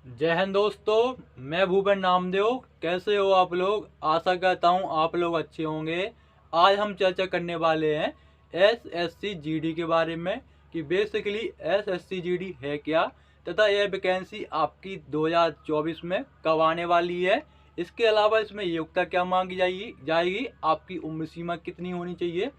जय हिंद दोस्तों, मैं भूपेन नामदेव। कैसे हो आप लोग? आशा करता हूँ आप लोग अच्छे होंगे। आज हम चर्चा करने वाले हैं एसएससी जीडी के बारे में कि बेसिकली एसएससी जीडी है क्या तथा यह वैकेंसी आपकी 2024 में कब आने वाली है। इसके अलावा इसमें योग्यता क्या मांगी जाएगी, आपकी उम्र सीमा कितनी होनी चाहिए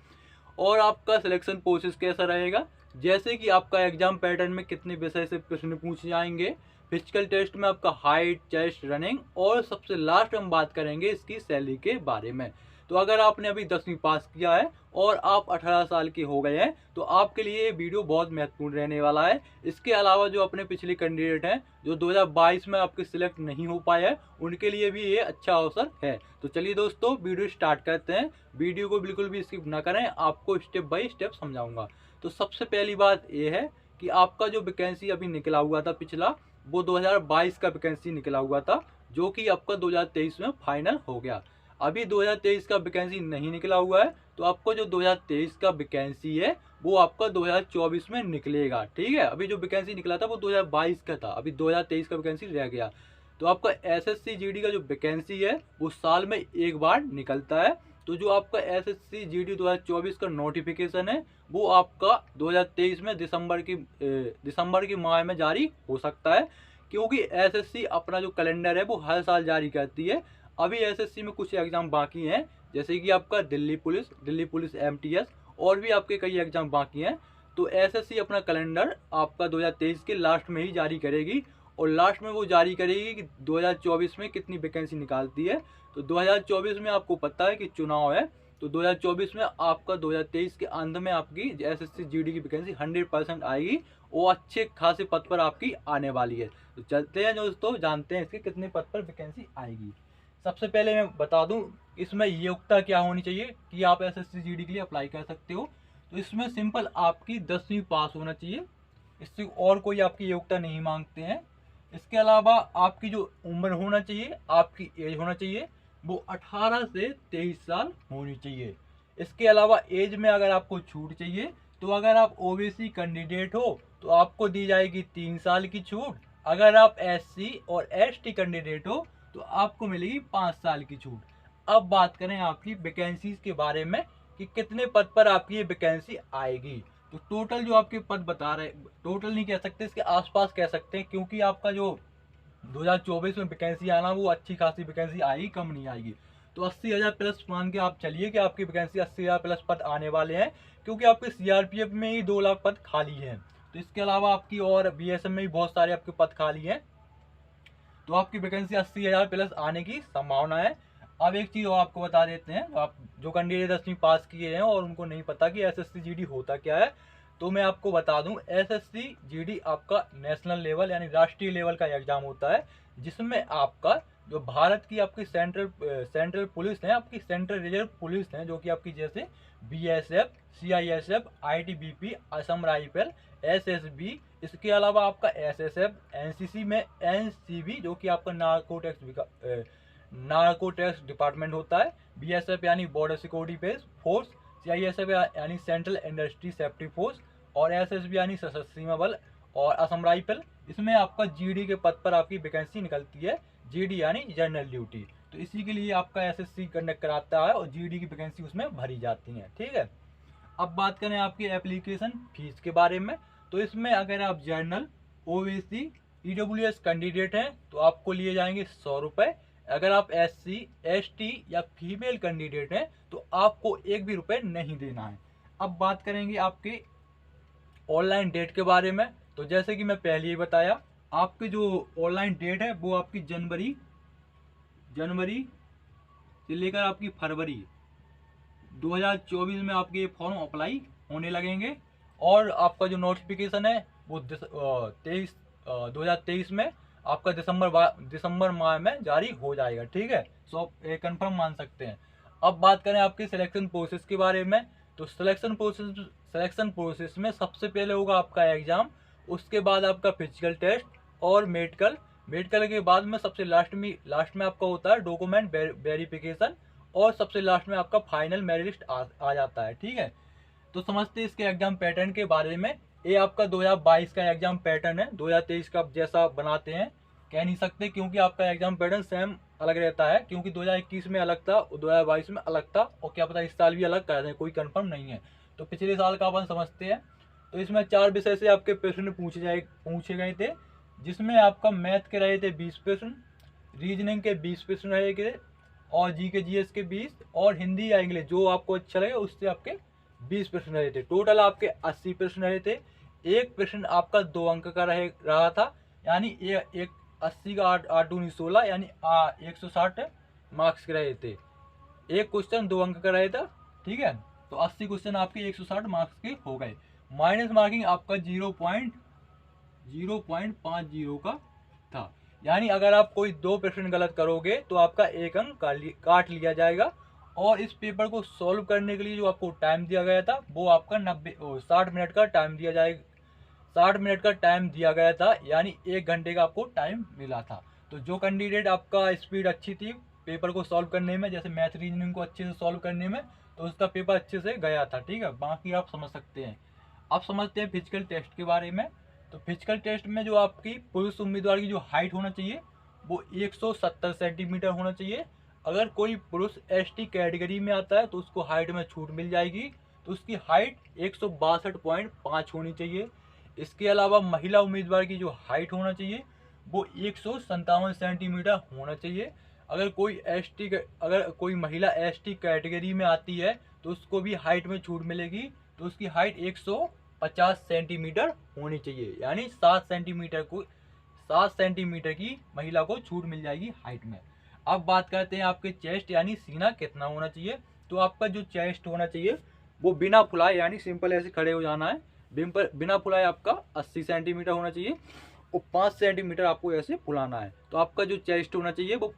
और आपका सिलेक्शन प्रोसेस कैसा रहेगा। जैसे कि आपका एग्जाम पैटर्न में कितने विषय से प्रश्न पूछे जाएंगे, फिजिकल टेस्ट में आपका हाइट, चेस्ट, रनिंग और सबसे लास्ट हम बात करेंगे इसकी सैलरी के बारे में। तो अगर आपने अभी 10वीं पास किया है और आप 18 साल के हो गए हैं तो आपके लिए ये वीडियो बहुत महत्वपूर्ण रहने वाला है। इसके अलावा जो अपने पिछले कैंडिडेट हैं जो 2022 में आपके सिलेक्ट नहीं हो पाए हैं उनके लिए भी ये अच्छा अवसर है। तो चलिए दोस्तों, वीडियो स्टार्ट करते हैं। वीडियो को बिल्कुल भी स्किप ना करें, आपको स्टेप बाय स्टेप समझाऊंगा। तो सबसे पहली बात ये है कि आपका जो वैकेंसी अभी निकला हुआ था पिछला, वो 2022 का वैकेंसी निकला हुआ था जो कि आपका 2023 में फाइनल हो गया। अभी 2023 का वैकेंसी नहीं निकला हुआ है तो आपको जो 2023 का वैकेंसी है वो आपका 2024 में निकलेगा। ठीक है, अभी जो वैकेंसी निकला था वो 2022 का था, अभी 2023 का वैकेंसी रह गया। तो आपका एसएससी जीडी का जो वैकेंसी है वो साल में एक बार निकलता है। तो जो आपका एसएससी जीडी 2024 का नोटिफिकेशन है वो आपका 2023 में दिसंबर की माह में जारी हो सकता है, क्योंकि एसएससी अपना जो कैलेंडर है वो हर साल जारी करती है। अभी एसएससी में कुछ एग्जाम बाकी हैं, जैसे कि आपका दिल्ली पुलिस एमटीएस और भी आपके कई एग्जाम बाकी हैं। तो एसएससी अपना कैलेंडर आपका 2023 के लास्ट में ही जारी करेगी और लास्ट में वो जारी करेगी कि 2024 में कितनी वैकेंसी निकालती है। तो 2024 में आपको पता है कि चुनाव है, तो 2024 में आपका 2023 के अंत में आपकी एसएससी जीडी की वैकेंसी 100% आएगी। वो अच्छे खासे पद पर आपकी आने वाली है। तो चलते हैं दोस्तों, जानते हैं इसके कितने पद पर वैकेंसी आएगी। सबसे पहले मैं बता दूं इसमें योग्यता क्या होनी चाहिए कि आप एसएससी जीडी के लिए अप्लाई कर सकते हो। तो इसमें सिंपल आपकी 10वीं पास होना चाहिए, इससे और कोई आपकी योग्यता नहीं मांगते हैं। इसके अलावा आपकी जो उम्र होना चाहिए, आपकी एज होना चाहिए वो 18 से 23 साल होनी चाहिए। इसके अलावा एज में अगर आपको छूट चाहिए तो अगर आप ओबीसी कैंडिडेट हो तो आपको दी जाएगी 3 साल की छूट। अगर आप एससी और एसटी कैंडिडेट हो तो आपको मिलेगी 5 साल की छूट। अब बात करें आपकी वैकेंसीज के बारे में कि कितने पद पर आपकी ये वैकेंसी आएगी। तो टोटल जो आपके पद बता रहे, टोटल नहीं कह सकते, इसके आसपास कह सकते हैं, क्योंकि आपका जो 2024 में वैकेंसी आना वो अच्छी खासी वैकेंसी आएगी, कम नहीं आएगी। तो 80,000 प्लस मान के आप चलिए कि आपकी वैकेंसी 80,000 प्लस पद आने वाले हैं, क्योंकि आपके सीआरपीएफ में ही 2 लाख पद खाली हैं। तो इसके अलावा आपकी और बीएसएफ में भी बहुत सारे आपके पद खाली हैं। तो आपकी वैकेंसी 80,000 प्लस आने की संभावना है। अब एक चीज़ और आपको बता देते हैं, आप जो कैंडिडेट 10वीं पास किए हैं और उनको नहीं पता कि एसएससी जीडी होता क्या है, तो मैं आपको बता दूं एसएससी जीडी आपका नेशनल लेवल यानी राष्ट्रीय लेवल का एग्जाम होता है, जिसमें आपका जो भारत की आपकी सेंट्रल पुलिस है, आपकी सेंट्रल रिजर्व पुलिस है, जो कि आपकी जैसे BSF, CISF, ITBP, Assam rifle, SSB, इसके अलावा आपका एसएसएफ, एनसीसी में एनसीबी जो कि आपका नार्कोटेक्स डिपार्टमेंट होता है, बीएसएफ यानी बॉर्डर सिक्योरिटी फोर्स, सीआईएसएफ यानी सेंट्रल इंडस्ट्री सेफ्टी फोर्स और एसएसबी यानी सशस्त्र सीमा बल और असम राइफल। इसमें आपका जीडी के पद पर आपकी वैकेंसी निकलती है, जीडी यानी जनरल ड्यूटी। तो इसी के लिए आपका एसएससी कंडक्ट कराता है और जीडी की वैकेंसी उसमें भरी जाती है। ठीक है, अब बात करें आपकी एप्लीकेशन फीस के बारे में। तो इसमें अगर आप जनरल, ओबीसी, ईडब्ल्यूएस कैंडिडेट हैं तो आपको लिए जाएंगे 100 रुपये। अगर आप एससी, एसटी या फीमेल कैंडिडेट हैं तो आपको 1 भी रुपये नहीं देना है। अब बात करेंगे आपके ऑनलाइन डेट के बारे में। तो जैसे कि मैं पहले ही बताया, आपकी जो ऑनलाइन डेट है वो आपकी जनवरी से लेकर आपकी फरवरी 2024 में आपके फॉर्म अप्लाई होने लगेंगे और आपका जो नोटिफिकेशन है वो 2023 में आपका दिसंबर माह में जारी हो जाएगा। ठीक है, सो कंफर्म मान सकते हैं। अब बात करें आपके सिलेक्शन प्रोसेस के बारे में। तो सिलेक्शन प्रोसेस में सबसे पहले होगा आपका एग्जाम, उसके बाद आपका फिजिकल टेस्ट और मेडिकल के बाद में सबसे लास्ट में आपका होता है डॉक्यूमेंट वेरिफिकेशन और सबसे लास्ट में आपका फाइनल मेरिट लिस्ट आ जाता है। ठीक है, तो समझते हैं इसके एग्जाम पैटर्न के बारे में। ये आपका 2022 का एग्जाम पैटर्न है, 2023 का जैसा बनाते हैं कह नहीं सकते, क्योंकि आपका एग्जाम पैटर्न सेम अलग रहता है, क्योंकि 2021 में अलग था और 2022 में अलग था, और क्या पता इस साल भी अलग कर दें, कोई कंफर्म नहीं है। तो पिछले साल का अपन समझते हैं। तो इसमें 4 विषय से आपके प्रश्न पूछे गए थे, जिसमें आपका मैथ के रहे थे 20 प्रश्न, रीजनिंग के 20 प्रश्न रहे थे, और जी के जीएस के 20, और हिंदी या इंग्लिश जो आपको अच्छा लगे उससे आपके 20 प्रश्न रहे थे। टोटल आपके 80 प्रश्न रहे थे। एक प्रश्न आपका 2 अंक का रहा था, यानी एक 80 का 8 8 दूनी 16, यानी 160 मार्क्स के रहे थे। एक क्वेश्चन 2 अंक का रहा था, ठीक है। तो 80 क्वेश्चन आपके 160 मार्क्स के हो गए। माइनस मार्किंग आपका 0.50 का था, यानी अगर आप कोई 2 प्रश्न गलत करोगे तो आपका 1 अंक काट लिया जाएगा। और इस पेपर को सॉल्व करने के लिए जो आपको टाइम दिया गया था वो आपका 60 मिनट का टाइम दिया जाएगा। 60 मिनट का टाइम दिया गया था, यानी 1 घंटे का आपको टाइम मिला था। तो जो कैंडिडेट आपका स्पीड अच्छी थी पेपर को सॉल्व करने में, जैसे मैथ रीजनिंग को अच्छे से सॉल्व करने में, तो उसका पेपर अच्छे से गया था, ठीक है। बाकी आप समझ सकते हैं। अब समझते हैं फिजिकल टेस्ट के बारे में। तो फिजिकल टेस्ट में जो आपकी पुरुष उम्मीदवार की जो हाइट होना चाहिए वो 170 सेंटीमीटर होना चाहिए। अगर कोई पुरुष एसटी कैटेगरी में आता है तो उसको हाइट में छूट मिल जाएगी, तो उसकी हाइट 162.5 होनी चाहिए। इसके अलावा महिला उम्मीदवार की जो हाइट होना चाहिए वो 157 सेंटीमीटर होना चाहिए। अगर कोई महिला एसटी कैटेगरी में आती है तो उसको भी हाइट में छूट मिलेगी, तो उसकी हाइट 150 सेंटीमीटर होनी चाहिए, यानी 7 सेंटीमीटर की महिला को छूट मिल जाएगी हाइट में। अब बात करते हैं आपके चेस्ट यानी सीना कितना होना चाहिए। तो आपका जो चेस्ट होना चाहिए वो बिना फुलाए, यानी सिंपल ऐसे खड़े हो जाना है, बिना फुलाए आपका 80 सेंटीमीटर होना चाहिए, और 5 सेंटीमीटर आपको ऐसे फुलाना है। तो आपका जो चेस्ट होना चाहिए वो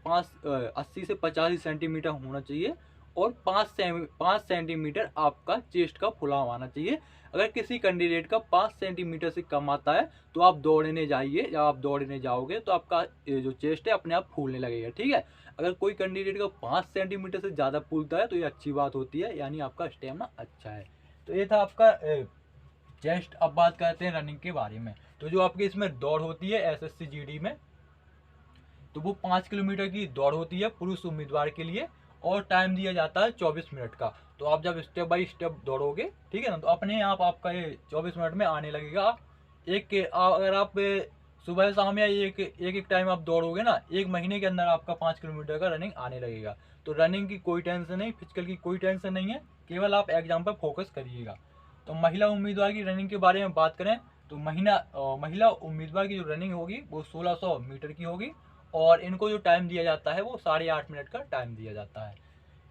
80 से 85 सेंटीमीटर होना चाहिए, और 5 सेंटीमीटर आपका चेस्ट का फुलाव आना चाहिए। अगर किसी कैंडिडेट का 5 सेंटीमीटर से कम आता है तो आप दौड़ने जाइए, जब आप दौड़ने जाओगे तो आपका जो चेस्ट है अपने आप फूलने लगेगा, ठीक है। अगर कोई कैंडिडेट का 5 सेंटीमीटर से ज़्यादा फूलता है तो ये अच्छी बात होती है, यानी आपका स्टेमिना अच्छा है। तो ये था आपका चेस्ट। अब बात करते हैं रनिंग के बारे में। तो जो आपकी इसमें दौड़ होती है एसएससी जीडी में, तो वो 5 किलोमीटर की दौड़ होती है पुरुष उम्मीदवार के लिए, और टाइम दिया जाता है 24 मिनट का। तो आप जब स्टेप बाय स्टेप दौड़ोगे, ठीक है ना, तो अपने आप आपका ये 24 मिनट में आने लगेगा। अगर आप सुबह शाम या एक टाइम आप दौड़ोगे ना, 1 महीने के अंदर आपका 5 किलोमीटर का रनिंग आने लगेगा। तो रनिंग की कोई टेंशन नहीं, फिजिकल की कोई टेंशन नहीं है, केवल आप एग्जाम पर फोकस करिएगा। तो महिला उम्मीदवार की रनिंग के बारे में बात करें तो महिला उम्मीदवार की जो रनिंग होगी वो 1600 मीटर की होगी, और इनको जो टाइम दिया जाता है वो 8.5 मिनट का टाइम दिया जाता है।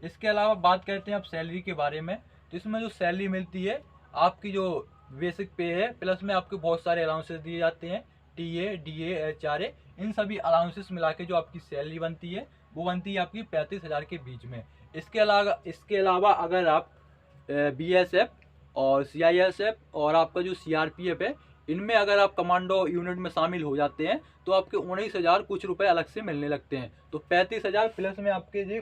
इसके अलावा बात करते हैं अब सैलरी के बारे में। तो इसमें जो सैलरी मिलती है आपकी जो बेसिक पे है, प्लस में आपके बहुत सारे अलाउंसेस दिए जाते हैं, टीए, डीए, एचआरए, इन सभी अलाउंसेस मिला के जो आपकी सैलरी बनती है वो बनती है आपकी 35,000 के बीच में। इसके अलावा अगर आप बीएसएफ और सीआईएसएफ और आपका जो सीआरपीएफ है, इनमें अगर आप कमांडो यूनिट में शामिल हो जाते हैं तो आपके 19,000 कुछ रुपए अलग से मिलने लगते हैं। तो 35,000 प्लस में आपके जो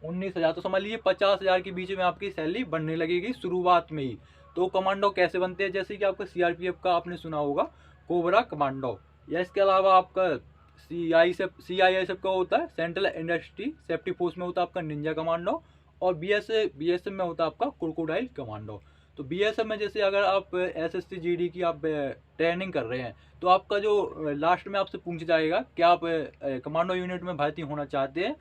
19,000, तो समझ लीजिए 50,000 के बीच में आपकी सैलरी बढ़ने लगेगी शुरुआत में ही। तो कमांडो कैसे बनते हैं, जैसे कि आपका सीआरपीएफ का आपने सुना होगा कोबरा कमांडो, या इसके अलावा आपका सीआईएसएफ का होता है सेंट्रल इंडस्ट्री सेफ्टी फोर्स में होता है आपका निंजा कमांडो, और बीएसएफ में होता है आपका क्रोकोडाइल कमांडो। तो बीएसएफ में जैसे अगर आप एसएससी जीडी की आप ट्रेनिंग कर रहे हैं तो आपका जो लास्ट में आपसे पूछा जाएगा कि आप कमांडो यूनिट में भर्ती होना चाहते हैं।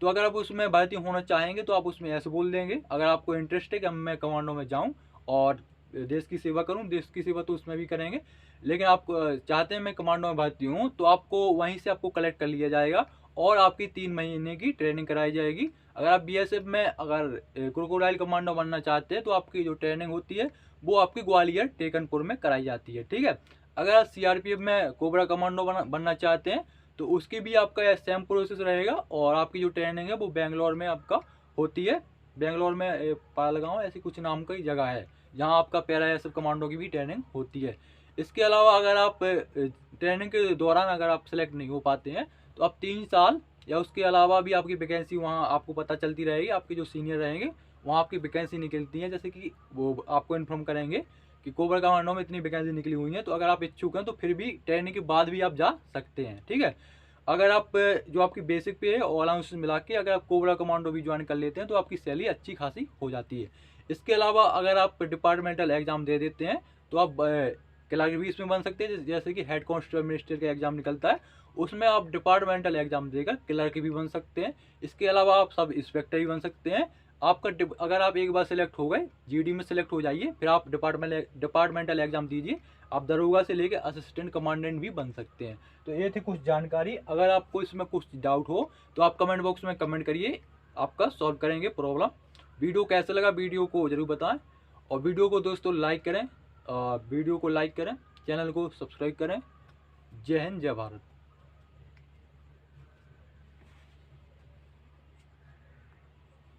तो अगर आप उसमें भर्ती होना चाहेंगे तो आप उसमें ऐसे बोल देंगे, अगर आपको इंटरेस्ट है कि मैं कमांडो में जाऊं और देश की सेवा करूं, देश की सेवा तो उसमें भी करेंगे, लेकिन आप चाहते हैं मैं कमांडो में भर्ती हूँ, तो आपको वहीं से आपको कलेक्ट कर लिया जाएगा और आपकी 3 महीने की ट्रेनिंग कराई जाएगी। अगर आप बीएसएफ में अगर क्रोकोडाइल कमांडो बनना चाहते हैं तो आपकी जो ट्रेनिंग होती है वो आपकी ग्वालियर टेकनपुर में कराई जाती है, ठीक है। अगर आप सीआरपीएफ में कोबरा कमांडो बनना चाहते हैं तो उसकी भी आपका सेम प्रोसेस रहेगा, और आपकी जो ट्रेनिंग है वो बेंगलोर में आपका होती है। बेंगलोर में पालगांव ऐसी कुछ नाम की जगह है जहाँ आपका पैरा एसएफ कमांडो की भी ट्रेनिंग होती है। इसके अलावा अगर आप ट्रेनिंग के दौरान अगर आप सेलेक्ट नहीं हो पाते हैं तो आप 3 साल या उसके अलावा भी आपकी वैकेंसी वहाँ आपको पता चलती रहेगी, आपके जो सीनियर रहेंगे वहाँ आपकी वैकेंसी निकलती है, जैसे कि वो आपको इन्फॉर्म करेंगे कि कोबरा कमांडो में इतनी वैकेंसी निकली हुई है। तो अगर आप इच्छुक हैं तो फिर भी ट्रेनिंग के बाद भी आप जा सकते हैं, ठीक है। अगर आप जो आपकी बेसिक पे है और अलाउंस मिला के अगर आप कोबरा कमांडो भी ज्वाइन कर लेते हैं तो आपकी सैलरी अच्छी खासी हो जाती है। इसके अलावा अगर आप डिपार्टमेंटल एग्ज़ाम दे देते हैं तो आप क्लर्क भी इसमें बन सकते हैं, जैसे कि हेड कांस्टेबल मिनिस्टर का एग्ज़ाम निकलता है, उसमें आप डिपार्टमेंटल एग्ज़ाम देकर क्लर्क भी बन सकते हैं। इसके अलावा आप सब इंस्पेक्टर भी बन सकते हैं। आपका अगर आप एक बार सेलेक्ट हो गए, जीडी में सेलेक्ट हो जाइए, फिर आप डिपार्टमेंटल एग्ज़ाम दीजिए, आप दरोगा से लेकर असिस्टेंट कमांडेंट भी बन सकते हैं। तो ये थी कुछ जानकारी। अगर आपको इसमें कुछ डाउट हो तो आप कमेंट बॉक्स में कमेंट करिए, आपका सॉल्व करेंगे प्रॉब्लम। वीडियो कैसा लगा वीडियो को ज़रूर बताएं, और वीडियो को दोस्तों लाइक करें, वीडियो को लाइक करें, चैनल को सब्सक्राइब करें। जय हिंद, जय भारत।